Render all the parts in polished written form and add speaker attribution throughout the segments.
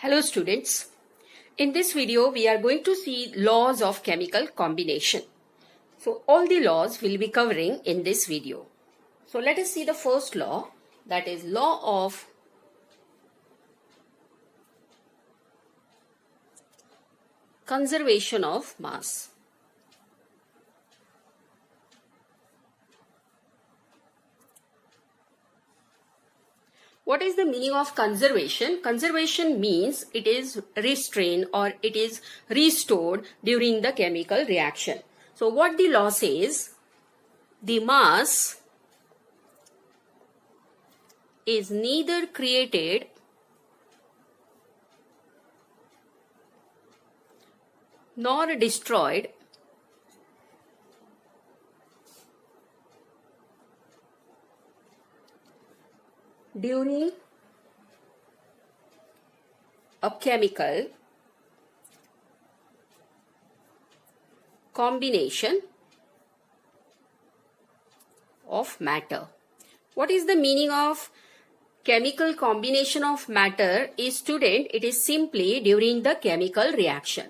Speaker 1: Hello students. In this video we are going to see laws of chemical combination. So all the laws will be covering in this video. So let us see the first law, that is law of conservation of mass. What is the meaning of conservation? Conservation means it is restrained or it is restored during the chemical reaction. So what the law says, the mass is neither created nor destroyed during a chemical combination of matter. What is the meaning of chemical combination of matter? Student, it is simply during the chemical reaction.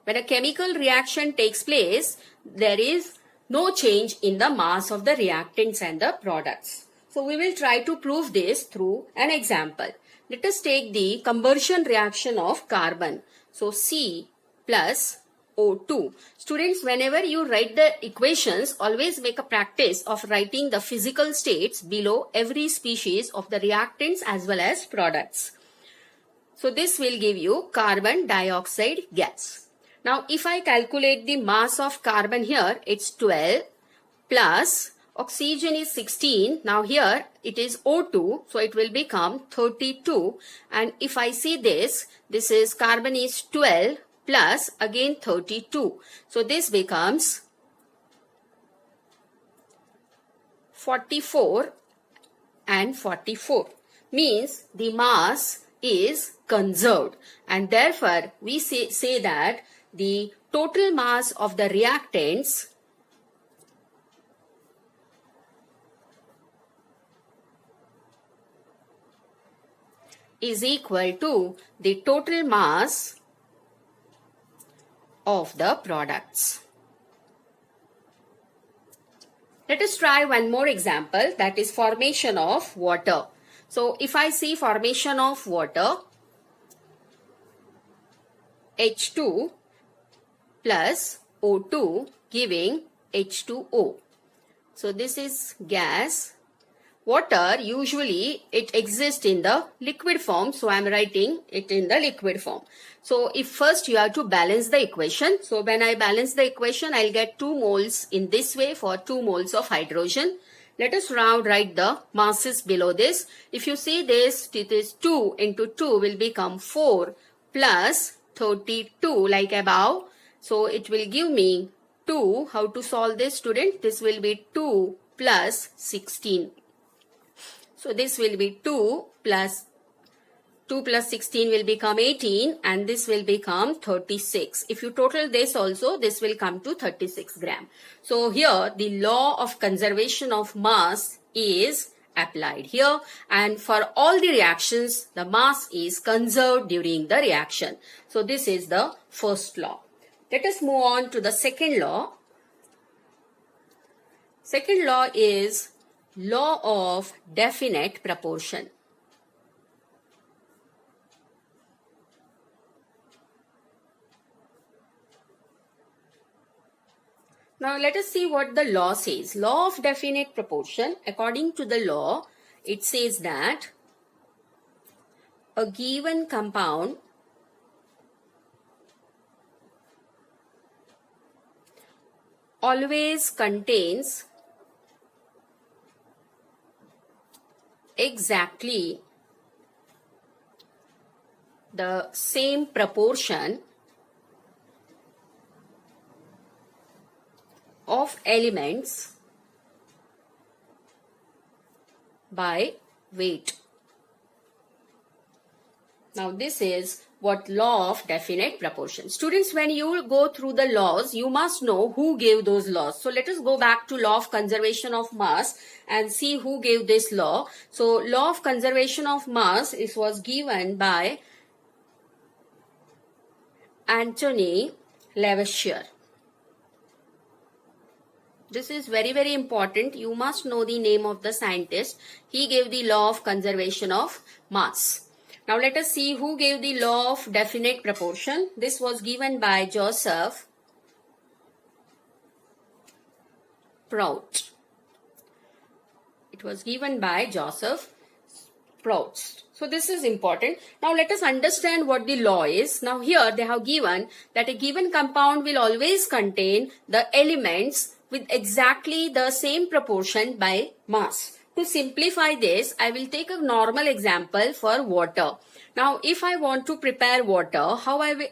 Speaker 1: When a chemical reaction takes place, there is no change in the mass of the reactants and the products. So we will try to prove this through an example. Let us take the conversion reaction of carbon. So C plus O2. Students, whenever you write the equations, always make a practice of writing the physical states below every species of the reactants as well as products. So this will give you carbon dioxide gas. Now if I calculate the mass of carbon here, it's 12 plus oxygen is 16. Now here it is O2, so it will become 32. And if I see this is carbon is 12 plus again 32. So this becomes 44 and 44. Means the mass is conserved. And therefore we say that the total mass of the reactants is equal to the total mass of the products. Let us try one more example, that is formation of water. So if I see formation of water, H2 plus O2 giving H2O. So this is gas. Water, usually it exists in the liquid form, so I am writing it in the liquid form. So if first you have to balance the equation, so when I balance the equation, I'll get 2 moles in this way for 2 moles of hydrogen. Let us now write the masses below this. If you see this, it is 2 into 2 will become 4 plus 32 like above. So it will give me 2. How to solve this, student? This will be 2 plus 16. So this will be 2 plus 16 will become 18 and this will become 36. If you total this also, this will come to 36 gram. So here the law of conservation of mass is applied here, and for all the reactions the mass is conserved during the reaction. So this is the first law. Let us move on to the second law. Second law is law of definite proportion. Now let us see what the law says. Law of definite proportion. According to the law, it says that a given compound always contains exactly the same proportion of elements by weight. Now this is what? Law of definite proportion. Students, when you go through the laws, you must know who gave those laws. So let us go back to law of conservation of mass and see who gave this law. So law of conservation of mass was given by Anthony Lavoisier. This is very, very important. You must know the name of the scientist. He gave the law of conservation of mass. Now let us see who gave the law of definite proportion. This was given by Joseph Prout. It was given by Joseph Prout. So this is important. Now let us understand what the law is. Now here they have given that a given compound will always contain the elements with exactly the same proportion by mass. To simplify this, I will take a normal example for water. Now, if I want to prepare water,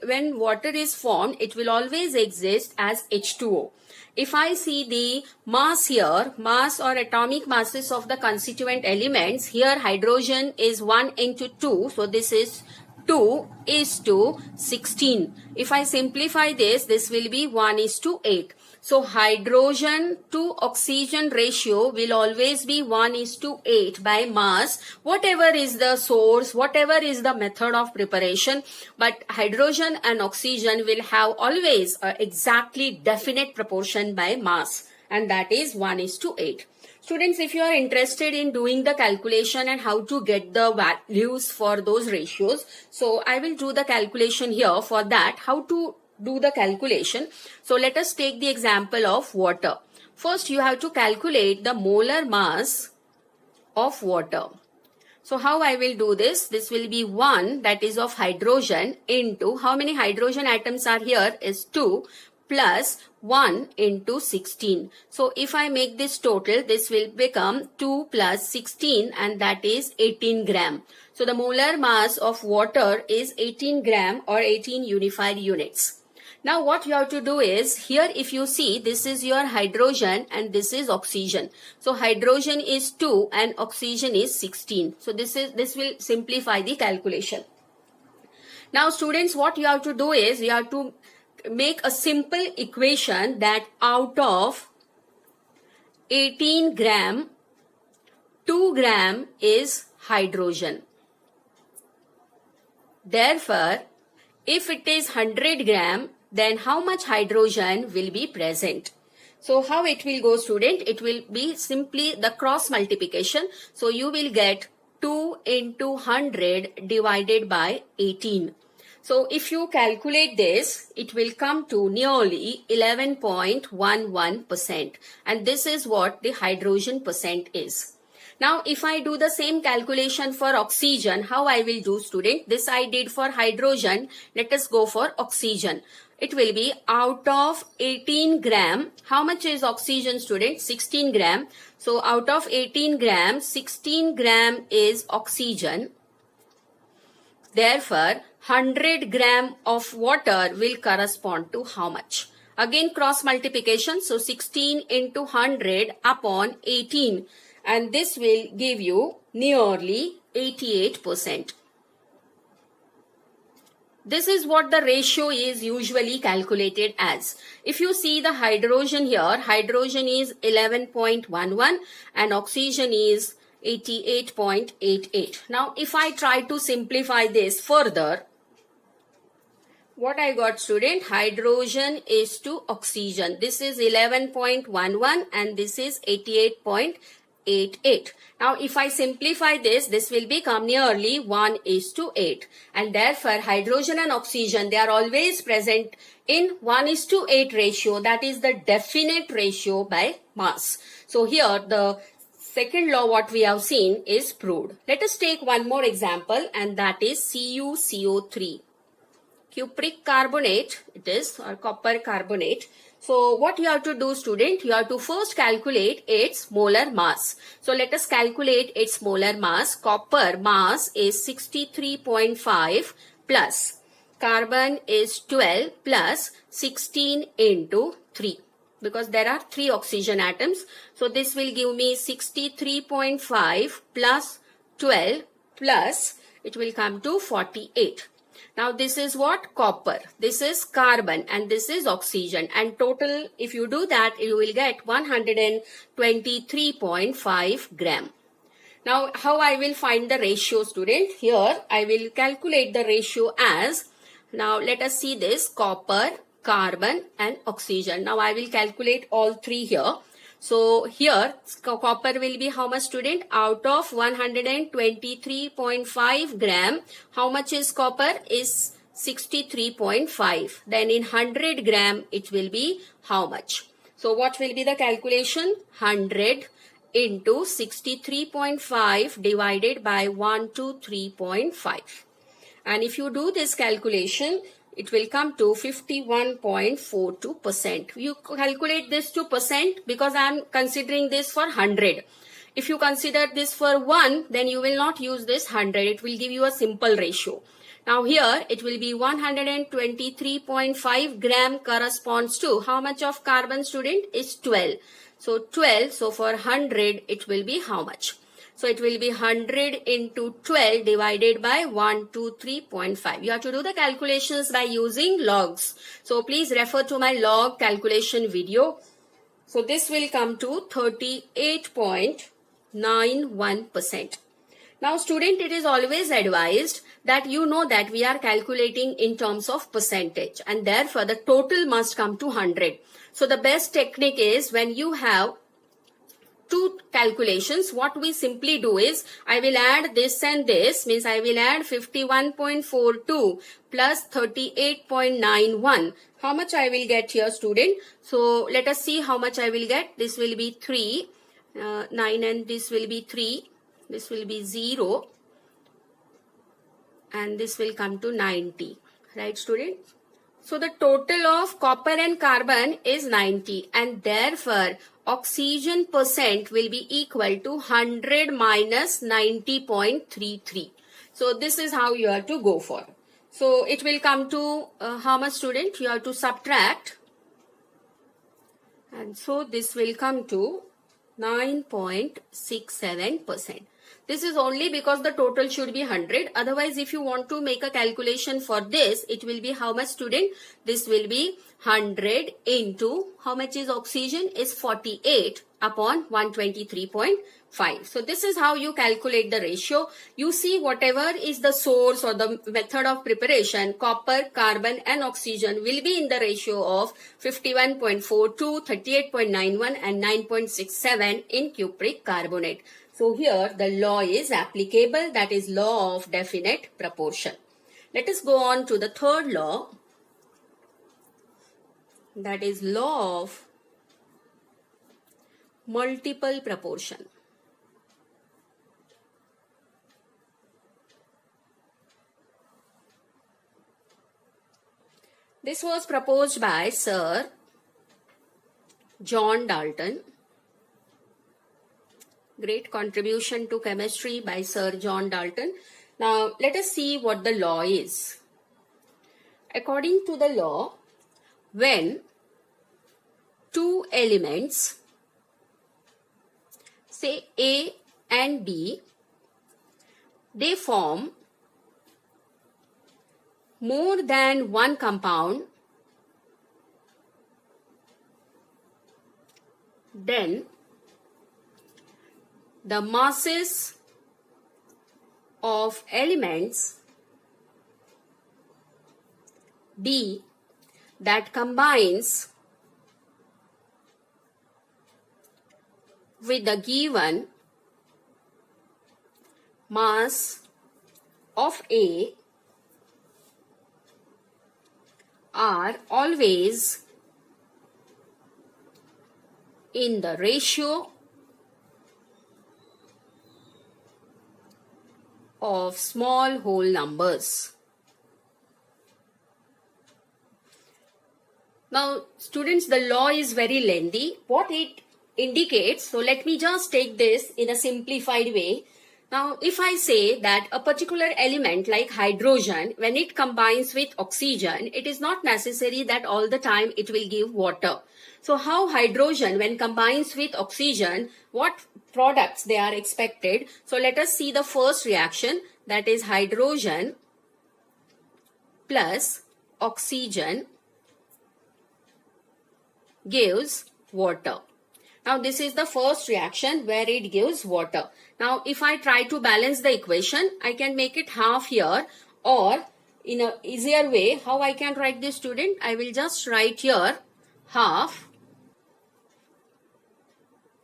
Speaker 1: when water is formed, it will always exist as H2O. If I see the mass here, mass or atomic masses of the constituent elements, here hydrogen is 1 into 2. So this is 2 is to 16. If I simplify this, this will be 1 is to 8. So hydrogen to oxygen ratio will always be 1 is to 8 by mass, whatever is the source, whatever is the method of preparation, but hydrogen and oxygen will have always a exactly definite proportion by mass, and that is 1 is to 8. Students, if you are interested in doing the calculation and how to get the values for those ratios, so I will do the calculation here. For that, how to do the calculation. So let us take the example of water. First, you have to calculate the molar mass of water. So how I will do this? This will be 1, that is of hydrogen, into how many hydrogen atoms are here is 2 plus 1 into 16. So if I make this total, this will become 2 plus 16, and that is 18 gram. So the molar mass of water is 18 gram or 18 unified units. Now what you have to do is, here if you see, this is your hydrogen and this is oxygen. So hydrogen is 2 and oxygen is 16. So this will simplify the calculation. Now students, what you have to do is, you have to make a simple equation that out of 18 gram, 2 gram is hydrogen. Therefore, if it is 100 gram, then how much hydrogen will be present? So how it will go, student? It will be simply the cross multiplication. So you will get 2 into 100 divided by 18. So if you calculate this, it will come to nearly 11.11%. And this is what the hydrogen percent is. Now, if I do the same calculation for oxygen, how I will do, student? This I did for hydrogen. Let us go for oxygen. It will be out of 18 gram. How much is oxygen, student? 16 gram. So out of 18 gram, 16 gram is oxygen. Therefore, 100 gram of water will correspond to how much? Again, cross multiplication. So 16 into 100 upon 18. And this will give you nearly 88%. This is what the ratio is usually calculated as. If you see the hydrogen here, hydrogen is 11.11 and oxygen is 88.88. Now, if I try to simplify this further, what I got, student? Hydrogen is to oxygen. This is 11.11 and this is 88.88. Now, if I simplify this, this will become nearly 1:8. And therefore, hydrogen and oxygen, they are always present in 1:8 ratio. That is the definite ratio by mass. So here, the second law what we have seen is proved. Let us take one more example, and that is CuCO3. Cupric carbonate, it is, or copper carbonate. So what you have to do, student? You have to first calculate its molar mass. So let us calculate its molar mass. Copper mass is 63.5 plus carbon is 12 plus 16 into 3. Because there are 3 oxygen atoms. So this will give me 63.5 plus 12 plus it will come to 48. Now this is what? Copper. This is carbon and this is oxygen. And total, if you do that, you will get 123.5 gram. Now how I will find the ratio, student? Here I will calculate the ratio as, now let us see this, copper, carbon and oxygen. Now I will calculate all three here. So here copper will be how much, student? Out of 123.5 gram, how much is copper? Is 63.5. Then in 100 gram it will be how much? So what will be the calculation? 100 into 63.5 divided by 123.5. And if you do this calculation, it will come to 51.42%. You calculate this to percent because I am considering this for 100. If you consider this for 1, then you will not use this 100. It will give you a simple ratio. Now here it will be 123.5 gram corresponds to how much of carbon, student? Is 12. So 12, so for 100 it will be how much? So it will be 100 into 12 divided by 123.5. You have to do the calculations by using logs. So please refer to my log calculation video. So this will come to 38.91%. Now student, it is always advised that you know that we are calculating in terms of percentage and therefore the total must come to 100. So the best technique is when you have two calculations, what we simply do is I will add this and this, means I will add 51.42 plus 38.91. How much I will get here, student? So let us see how much I will get. This will be 3, 9 and this will be 3. This will be 0 and this will come to 90. Right, student? So the total of copper and carbon is 90 and therefore oxygen percent will be equal to 100 minus 90.33. So this is how you have to go for. So it will come to how much, student? You have to subtract. And so this will come to 9.67%. This is only because the total should be 100. Otherwise, if you want to make a calculation for this, it will be how much, student? This will be 100 into how much is oxygen? Is 48 upon 123.5. So this is how you calculate the ratio. You see whatever is the source or the method of preparation, copper, carbon and oxygen will be in the ratio of 51.42, 38.91 and 9.67 in cupric carbonate. So here the law is applicable, that is law of definite proportion. Let us go on to the third law, that is law of multiple proportion. This was proposed by Sir John Dalton. Great contribution to chemistry by Sir John Dalton. Now let us see what the law is. According to the law, when two elements, say A and B, they form more than one compound, then the masses of elements B that combines with the given mass of A are always in the ratio of small whole numbers. Now students, the law is very lengthy. What it indicates, so let me just take this in a simplified way. Now if I say that a particular element like hydrogen, when it combines with oxygen, it is not necessary that all the time it will give water. So how hydrogen when combines with oxygen, what products they are expected? So let us see the first reaction, that is hydrogen plus oxygen gives water. Now this is the first reaction where it gives water. Now if I try to balance the equation, I can make it half here, or in a easier way, how I can write this, student? I will just write here half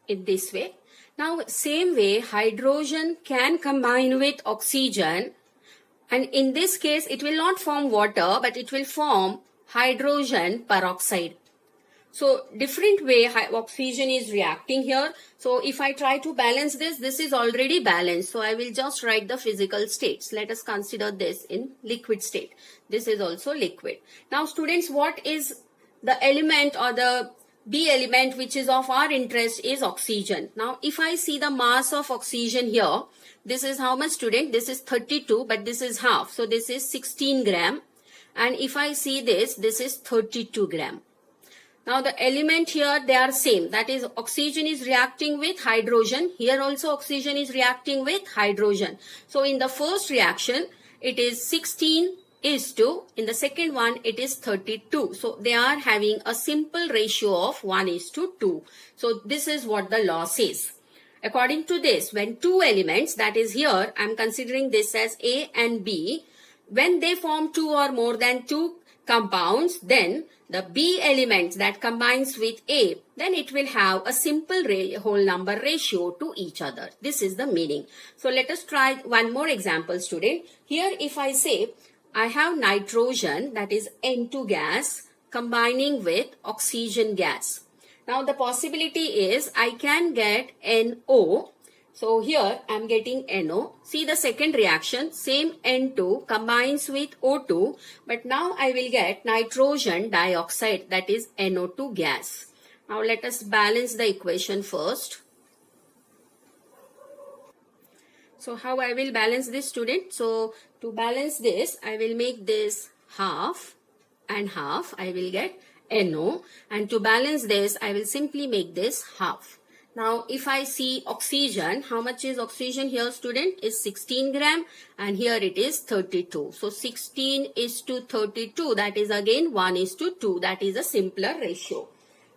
Speaker 1: in this way. Now same way, hydrogen can combine with oxygen, and in this case it will not form water, but it will form hydrogen peroxide. So different way oxygen is reacting here. So if I try to balance this, this is already balanced. So I will just write the physical states. Let us consider this in liquid state. This is also liquid. Now students, what is the element or the B element which is of our interest is oxygen. Now if I see the mass of oxygen here, this is how much, student? This is 32, but this is half. So this is 16 gram. And if I see this, this is 32 gram. Now the element here, they are same. That is, oxygen is reacting with hydrogen. Here also oxygen is reacting with hydrogen. So in the first reaction, it is 16 is to, in the second one, it is 32. So they are having a simple ratio of 1 is to 2. So this is what the law says. According to this, when two elements, that is here, I am considering this as A and B, when they form two or more than two compounds, then the B element that combines with A, then it will have a simple whole number ratio to each other. This is the meaning. So let us try one more example, student. Here if I say I have nitrogen, that is N2 gas, combining with oxygen gas. Now the possibility is I can get NO. So here I am getting NO. See the second reaction, same N2 combines with O2, but now I will get nitrogen dioxide, that is NO2 gas. Now let us balance the equation first. So how I will balance this, student? So to balance this, I will make this half and half. I will get NO, and to balance this, I will simply make this half. Now, if I see oxygen, how much is oxygen here, student? Is 16 gram, and here it is 32. So 16 is to 32. That is again 1 is to 2. That is a simpler ratio.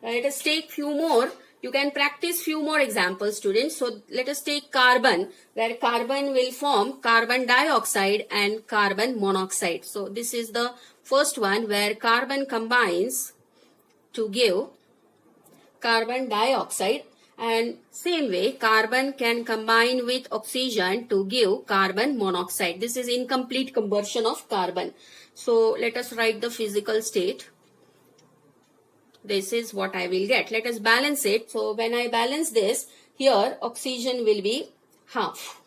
Speaker 1: Let us take few more. You can practice few more examples, students. So let us take carbon, where carbon will form carbon dioxide and carbon monoxide. So this is the first one where carbon combines to give carbon dioxide. And same way, carbon can combine with oxygen to give carbon monoxide. This is incomplete combustion of carbon. So let us write the physical state. This is what I will get. Let us balance it. So when I balance this, here oxygen will be half.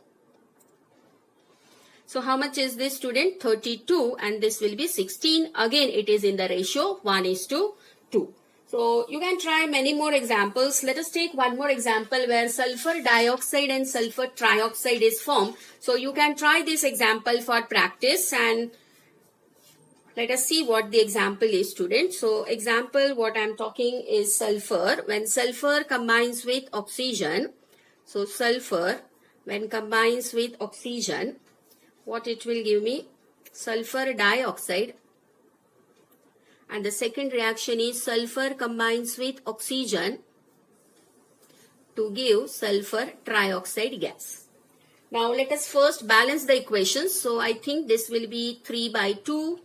Speaker 1: So how much is this, student? 32, and this will be 16. Again, it is in the ratio 1 is to 2. So you can try many more examples. Let us take one more example where sulfur dioxide and sulfur trioxide is formed. So you can try this example for practice, and let us see what the example is, students. So example, what I am talking is sulfur. When sulfur combines with oxygen, so sulfur when combines with oxygen, what it will give me? Sulfur dioxide. And the second reaction is sulfur combines with oxygen to give sulfur trioxide gas. Now let us first balance the equations. So I think this will be 3 by 2.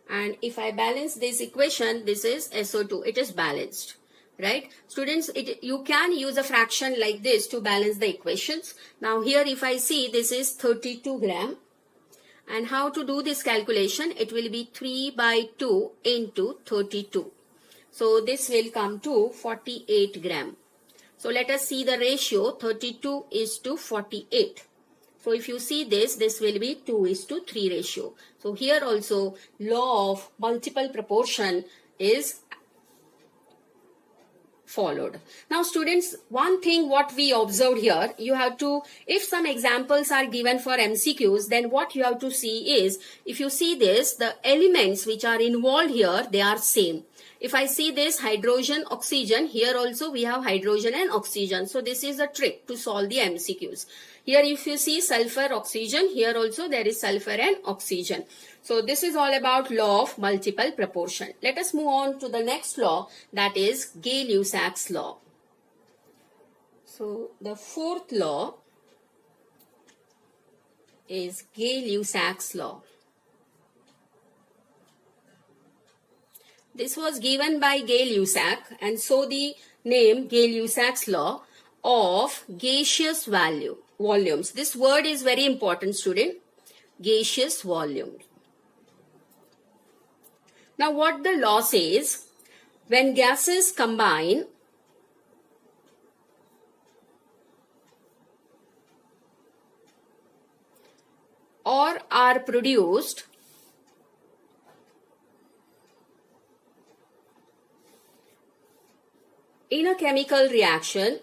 Speaker 1: And if I balance this equation, this is SO2. It is balanced. Right? Students, you can use a fraction like this to balance the equations. Now here if I see, this is 32 gram. And how to do this calculation? It will be 3 by 2 into 32. So this will come to 48 gram. So let us see the ratio. 32 is to 48. So if you see this, this will be 2 is to 3 ratio. So here also law of multiple proportion is followed. Now students, one thing what we observed here, you have to, if some examples are given for MCQs, then what you have to see is, if you see this, the elements which are involved here, they are same. If I see this hydrogen, oxygen, here also we have hydrogen and oxygen. So this is a trick to solve the MCQs. Here if you see sulfur, oxygen, here also there is sulfur and oxygen. So this is all about law of multiple proportion. Let us move on to the next law, that is Gay-Lussac's law. So the fourth law is Gay-Lussac's law. This was given by Gay-Lussac, and so the name Gay-Lussac's law of gaseous volumes. This word is very important, student. Gaseous volumes. Now what the law says, when gases combine or are produced in a chemical reaction,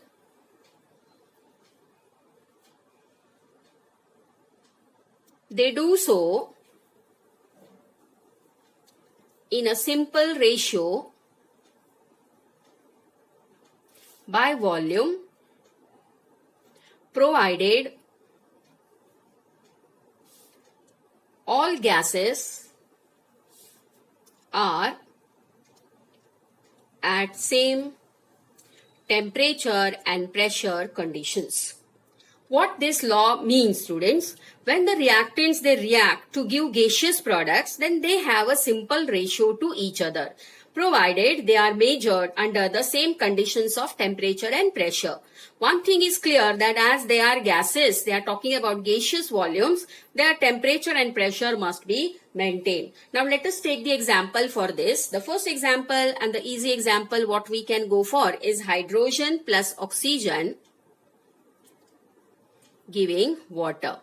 Speaker 1: they do so in a simple ratio by volume, provided all gases are at same temperature and pressure conditions. What this law means, students, when the reactants they react to give gaseous products, then they have a simple ratio to each other, provided they are measured under the same conditions of temperature and pressure. One thing is clear, that as they are gases, they are talking about gaseous volumes, their temperature and pressure must be maintained. Now let us take the example for this. The first example and the easy example what we can go for is hydrogen plus oxygen giving water.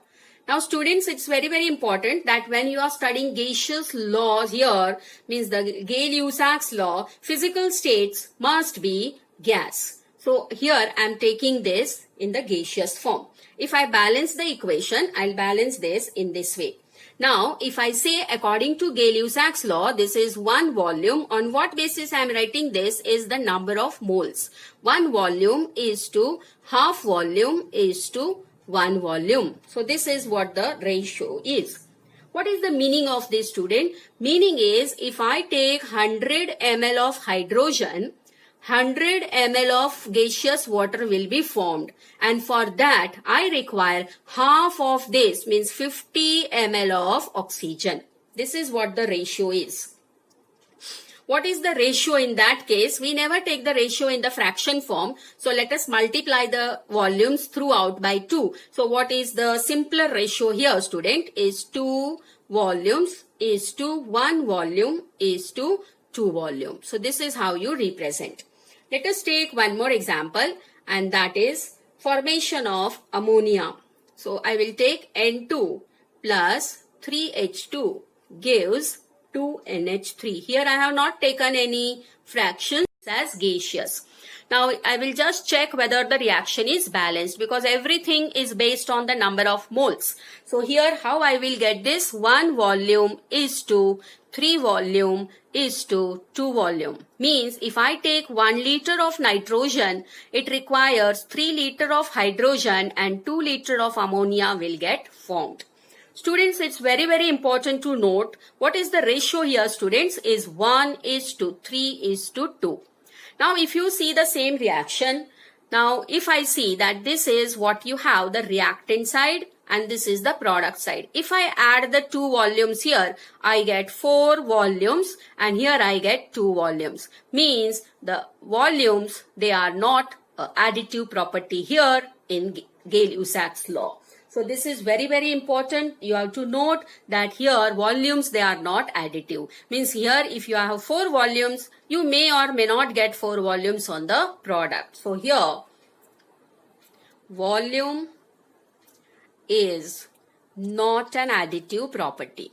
Speaker 1: Now students, it's very important that when you are studying gaseous laws here, means the Gay-Lussac's law, physical states must be gas. So here I am taking this in the gaseous form. If I balance the equation, I'll balance this in this way. Now, if I say according to Gay-Lussac's law, this is one volume. On what basis I am writing this is the number of moles. One volume is to half volume is to one volume. So this is what the ratio is. What is the meaning of this, student? Meaning is, if I take 100 ml of hydrogen, 100 ml of gaseous water will be formed, and for that I require half of this, means 50 ml of oxygen. This is what the ratio is. What is the ratio in that case? We never take the ratio in the fraction form. So let us multiply the volumes throughout by 2. So what is the simpler ratio here, student? Is 2 volumes is to 1 volume is to 2 volumes. So this is how you represent. Let us take one more example, and that is formation of ammonia. So I will take N2 plus 3H2 gives 2NH3. Here I have not taken any fractions as gaseous. Now I will just check whether the reaction is balanced, because everything is based on the number of moles. So here how I will get this? 1 volume is to 3 volume is to 2 volume. Means if I take 1 liter of nitrogen, it requires 3 liter of hydrogen and 2 liter of ammonia will get formed. Students, it's very important to note what is the ratio here, students, is 1 is to 3 is to 2. Now if you see the same reaction, now if I see that this is what you have, the reactant side, and this is the product side. If I add the 2 volumes here, I get 4 volumes, and here I get 2 volumes. Means the volumes, they are not additive property here in Gay-Lussac's law. So this is very important. You have to note that here volumes, they are not additive. Means here if you have 4 volumes, you may or may not get 4 volumes on the product. So here volume is not an additive property.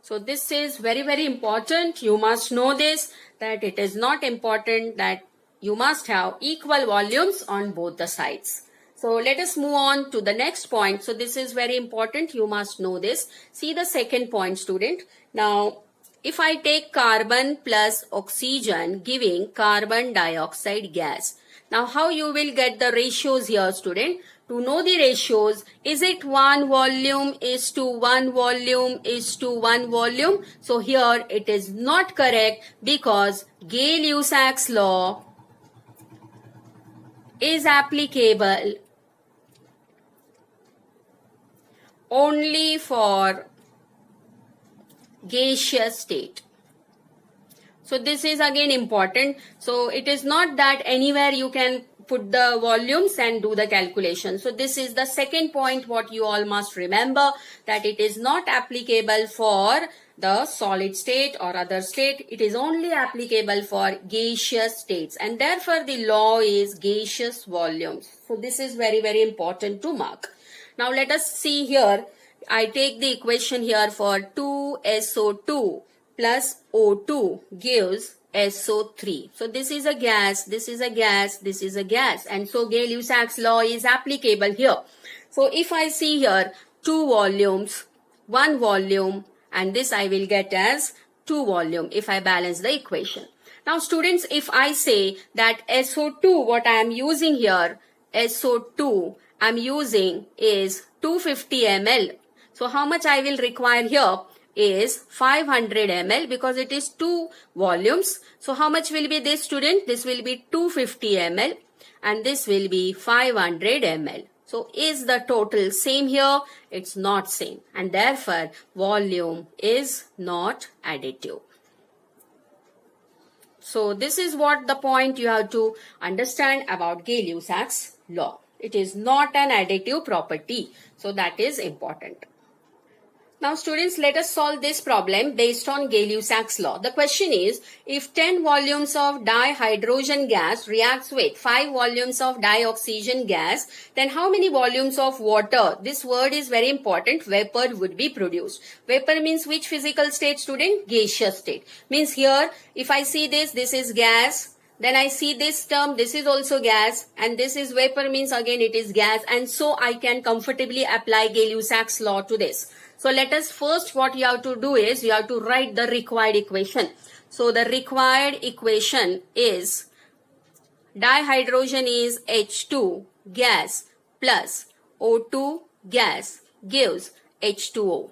Speaker 1: So this is very important. You must know this, that it is not important that you must have equal volumes on both the sides. So let us move on to the next point. So this is very important. You must know this. See the second point, student. Now, if I take carbon plus oxygen giving carbon dioxide gas. Now, how you will get the ratios here, student? To know the ratios, is it 1 volume is to 1 volume is to 1 volume? So here it is not correct because Gay-Lussac's law is applicable only for gaseous state. So this is again important. So it is not that anywhere you can put the volumes and do the calculation. So this is the second point what you all must remember, that it is not applicable for the solid state or other state. It is only applicable for gaseous states, and therefore the law is gaseous volumes. So this is very, very important to mark. Now let us see here. I take the equation here for 2SO2 plus O2 gives SO3. So this is a gas, this is a gas, this is a gas. And so Gay-Lussac's law is applicable here. So if I see here 2 volumes, 1 volume, and this I will get as 2 volume if I balance the equation. Now students, if I say that SO2, what I am using here, SO2 I am using is 250 ml. So how much I will require here is 500 ml because it is 2 volumes. So how much will be this, student? This will be 250 ml and this will be 500 ml. So is the total same here? It's not same, and therefore volume is not additive. So this is what the point you have to understand about Gay-Lussac's law. It is not an additive property. So that is important. Now students, let us solve this problem based on Gay-Lussac's law. The question is, if 10 volumes of dihydrogen gas reacts with 5 volumes of dioxygen gas, then how many volumes of water, this word is very important, vapor would be produced. Vapor means which physical state, student? Gaseous state. Means here, if I see this is gas. Then I see this term, this is also gas, and this is vapor means again it is gas, and so I can comfortably apply Gay-Lussac's law to this. So let us first, what you have to do is you have to write the required equation. So the required equation is dihydrogen is H2 gas plus O2 gas gives H2O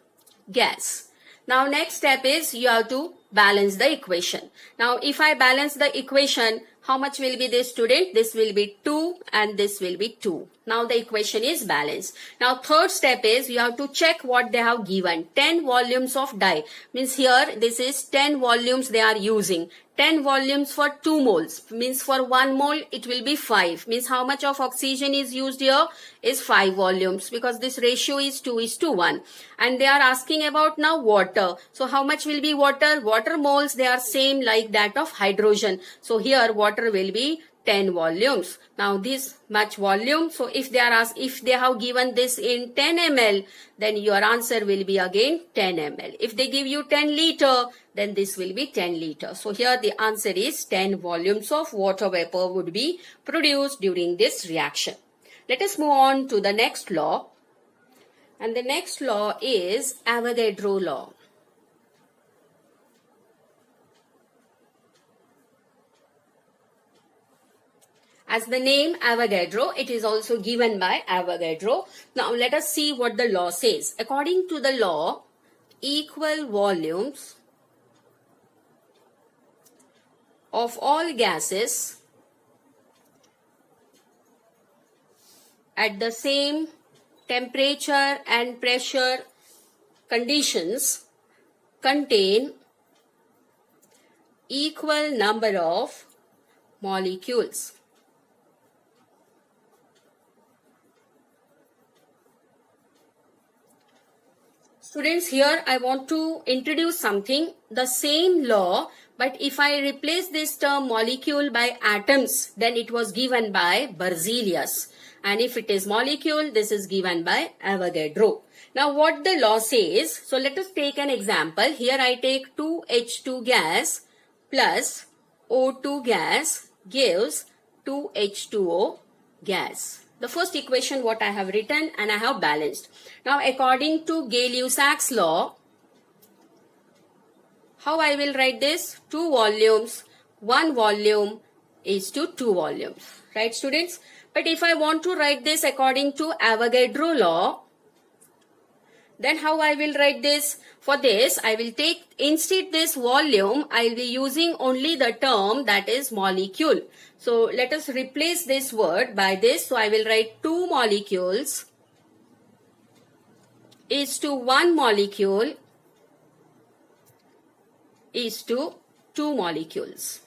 Speaker 1: gas. Now next step is you have to balance the equation. Now if I balance the equation, how much will be this, student? This will be 2 and this will be 2. Now the equation is balanced. Now third step is you have to check what they have given. 10 volumes of dye. Means here this is 10 volumes they are using. 10 volumes for 2 moles. Means for 1 mole it will be 5. Means how much of oxygen is used here? Is 5 volumes, because this ratio is 2:1. And they are asking about now water. So how much will be water? Water moles, they are same like that of hydrogen. So here water will be 10 volumes. Now this much volume. So if they are asked, if they have given this in 10 ml, then your answer will be again 10 ml. If they give you 10 liter, then this will be 10 liter. So here the answer is 10 volumes of water vapor would be produced during this reaction. Let us move on to the next law. And the next law is Avogadro law. As the name Avogadro, it is also given by Avogadro. Now let us see what the law says. According to the law, equal volumes of all gases at the same temperature and pressure conditions contain equal number of molecules. Students, here I want to introduce something, the same law, but if I replace this term molecule by atoms, then it was given by Berzelius. And if it is molecule, this is given by Avogadro. Now what the law says, so let us take an example. Here I take 2H2 gas plus O2 gas gives 2H2O gas. the first equation what I have written, and I have balanced. Now according to Gay-Lussac's law, how I will write this? 2 volumes, 1 volume is to 2 volumes. Right, students? But if I want to write this according to Avogadro law, then how I will write this? For this, I will take, instead this volume, I will be using only the term that is molecule. So let us replace this word by this. So I will write 2 molecules is to 1 molecule is to 2 molecules.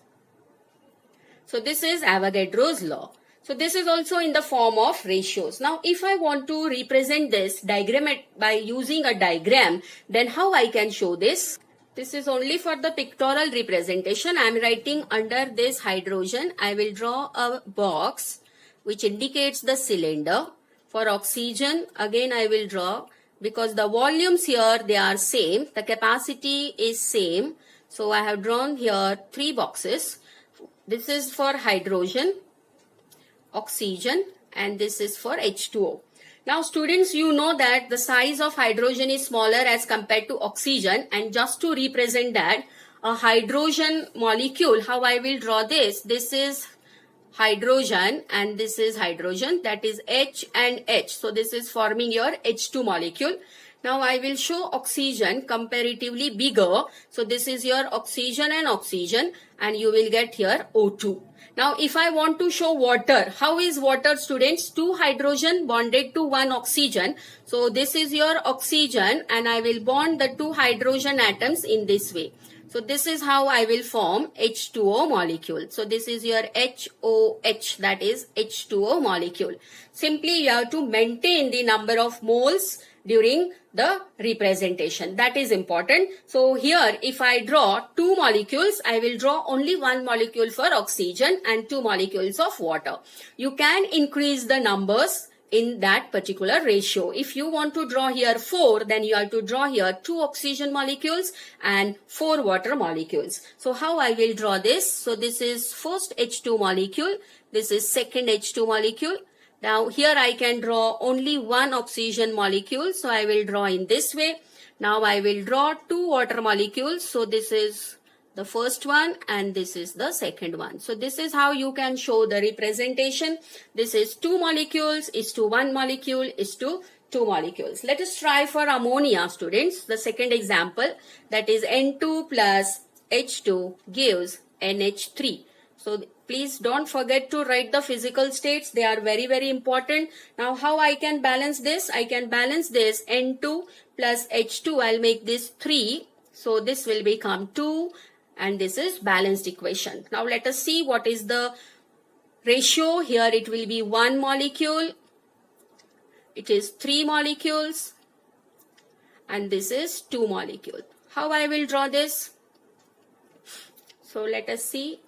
Speaker 1: So this is Avogadro's law. So this is also in the form of ratios. Now if I want to represent this diagram by using a diagram, then how I can show this? This is only for the pictorial representation. I am writing under this hydrogen. I will draw a box which indicates the cylinder. For oxygen, again I will draw, because the volumes here they are same. The capacity is same. So I have drawn here 3 boxes. This is for hydrogen, oxygen, and this is for H2O. Now students, you know that the size of hydrogen is smaller as compared to oxygen, and just to represent that, a hydrogen molecule, how I will draw this? This is hydrogen and this is hydrogen, that is H and H. So this is forming your H2 molecule. Now I will show oxygen comparatively bigger. So this is your oxygen and oxygen, and you will get here O2. Now if I want to show water, how is water, students? 2 hydrogen bonded to 1 oxygen. So this is your oxygen, and I will bond the 2 hydrogen atoms in this way. So this is how I will form H2O molecule. So this is your HOH, that is H2O molecule. Simply you have to maintain the number of moles during the representation. That is important. So here if I draw 2 molecules, I will draw only 1 molecule for oxygen and 2 molecules of water. You can increase the numbers in that particular ratio. If you want to draw here 4, then you have to draw here 2 oxygen molecules and 4 water molecules. So how I will draw this? So this is first H2 molecule. This is second H2 molecule. Now here I can draw only 1 oxygen molecule. So I will draw in this way. Now I will draw 2 water molecules. So this is the first one and this is the second one. So this is how you can show the representation. This is 2 molecules is to 1 molecule is to 2 molecules. Let us try for ammonia, students. The second example, that is N2 plus H2 gives NH3. So please don't forget to write the physical states. They are very, very important. Now how I can balance this? I can balance this N2 plus H2. I'll make this 3. So this will become 2. And this is balanced equation. Now let us see what is the ratio. Here it will be 1 molecule. It is 3 molecules. And this is 2 molecule. How I will draw this? So let us see.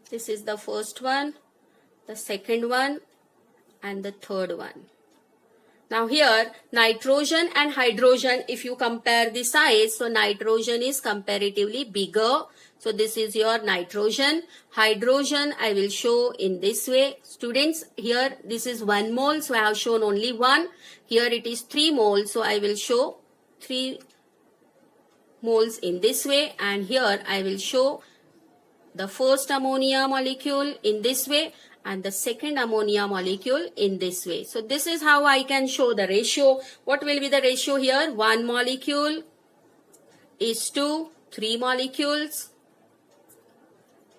Speaker 1: This is the first one, the second one, and the third one. Now here nitrogen and hydrogen, if you compare the size, so nitrogen is comparatively bigger. So this is your nitrogen. Hydrogen I will show in this way. Students, here this is 1 mole, so I have shown only 1. Here it is 3 moles, so I will show 3 moles in this way. And here I will show the first ammonia molecule in this way and the second ammonia molecule in this way. So this is how I can show the ratio. What will be the ratio here? 1 molecule is to 3 molecules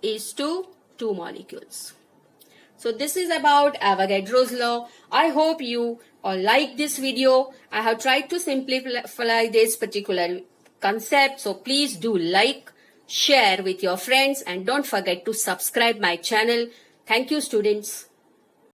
Speaker 1: is to 2 molecules. So this is about Avogadro's law. I hope you all like this video. I have tried to simplify this particular concept. So please do like, share with your friends, and don't forget to subscribe my channel. Thank you, students.